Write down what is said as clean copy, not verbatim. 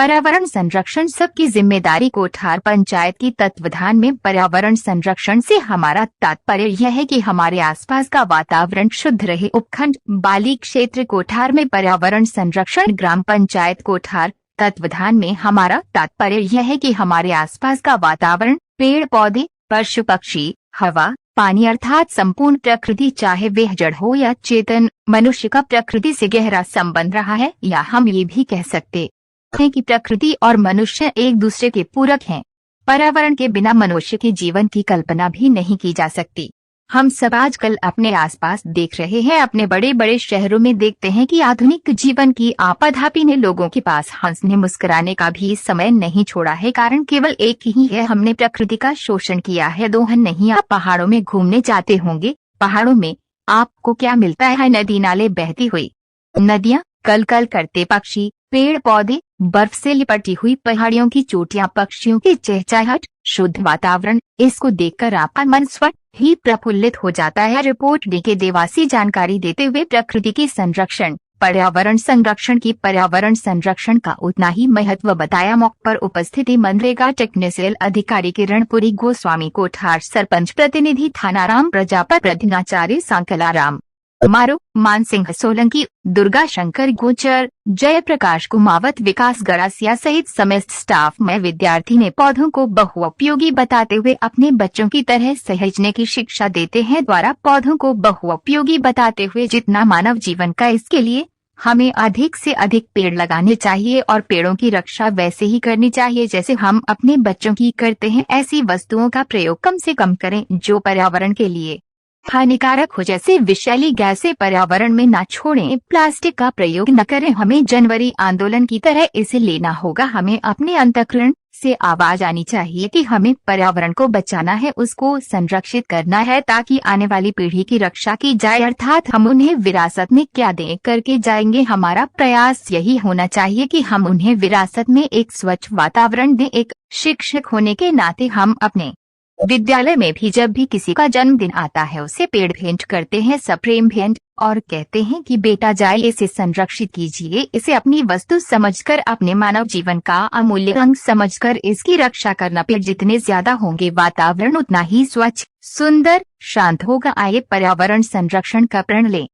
पर्यावरण संरक्षण सबकी जिम्मेदारी। कोठार पंचायत की तत्वाधान में पर्यावरण संरक्षण से हमारा तात्पर्य यह है कि हमारे आसपास का वातावरण शुद्ध रहे। उपखंड बाली क्षेत्र कोठार में पर्यावरण संरक्षण। ग्राम पंचायत कोठार तत्वाधान में हमारा तात्पर्य यह है कि हमारे आसपास का वातावरण, पेड़ पौधे, पशु पक्षी, हवा, पानी अर्थात संपूर्ण प्रकृति, चाहे वह जड़ हो या चेतन, मनुष्य का प्रकृति से गहरा संबंध रहा है। या हम ये भी कह सकते हैं कि प्रकृति और मनुष्य एक दूसरे के पूरक हैं। पर्यावरण के बिना मनुष्य के जीवन की कल्पना भी नहीं की जा सकती। हम सब आजकल अपने आसपास देख रहे हैं, अपने बड़े बड़े शहरों में देखते हैं कि आधुनिक जीवन की आपाधापी ने लोगों के पास हंसने मुस्कुराने का भी समय नहीं छोड़ा है। कारण केवल एक ही है, हमने प्रकृति का शोषण किया है। दोहन नहीं। आप पहाड़ों में घूमने जाते होंगे, पहाड़ों में आपको क्या मिलता है? नदी नाले, बहती हुई नदियाँ, कल कल करते पक्षी, पेड़ पौधे, बर्फ से लिपटी हुई पहाड़ियों की चोटियां, पक्षियों की चहचहाहट, शुद्ध वातावरण। इसको देखकर आपका मन स्वतः ही प्रफुल्लित हो जाता है। रिपोर्ट डी के देवासी जानकारी देते हुए प्रकृति की संरक्षण, पर्यावरण संरक्षण की पर्यावरण संरक्षण का उतना ही महत्व बताया। मौके पर उपस्थिति मनरेगा टेक्निकल अधिकारी किरणपुरी गोस्वामी, कोठार सरपंच प्रतिनिधि थानाराम प्रजापत, प्रधानाचार्य सांकलाराम मारो, मानसिंह सोलंकी, दुर्गा शंकर गोचर, जयप्रकाश कुमावत, विकास गरासिया सहित समस्त स्टाफ में विद्यार्थी ने पौधों को बहुउपयोगी बताते हुए अपने बच्चों की तरह सहेजने की शिक्षा देते हैं। द्वारा पौधों को बहुउपयोगी बताते हुए जितना मानव जीवन का, इसके लिए हमें अधिक से अधिक पेड़ लगाने चाहिए और पेड़ों की रक्षा वैसे ही करनी चाहिए जैसे हम अपने बच्चों की करते हैं। ऐसी वस्तुओं का प्रयोग कम से कम करें जो पर्यावरण के लिए हानिकारक हो, जैसे विषैली गैसें पर्यावरण में न छोड़ें। प्लास्टिक का प्रयोग न करें। हमें जनवरी आंदोलन की तरह इसे लेना होगा। हमें अपने अंतःकरण से आवाज आनी चाहिए कि हमें पर्यावरण को बचाना है, उसको संरक्षित करना है ताकि आने वाली पीढ़ी की रक्षा की जाए। अर्थात हम उन्हें विरासत में क्या दे करके जाएंगे। हमारा प्रयास यही होना चाहिए कि हम उन्हें विरासत में एक स्वच्छ वातावरण दें। एक शिक्षक होने के नाते हम अपने विद्यालय में भी जब भी किसी का जन्मदिन आता है उसे पेड़ भेंट करते हैं, सप्रेम भेंट, और कहते हैं कि बेटा जाए इसे संरक्षित कीजिए। इसे अपनी वस्तु समझकर, अपने मानव जीवन का अमूल्य अंग समझकर इसकी रक्षा करना। पेड़ जितने ज्यादा होंगे वातावरण उतना ही स्वच्छ, सुंदर, शांत होगा। आइए पर्यावरण संरक्षण का प्रण लें।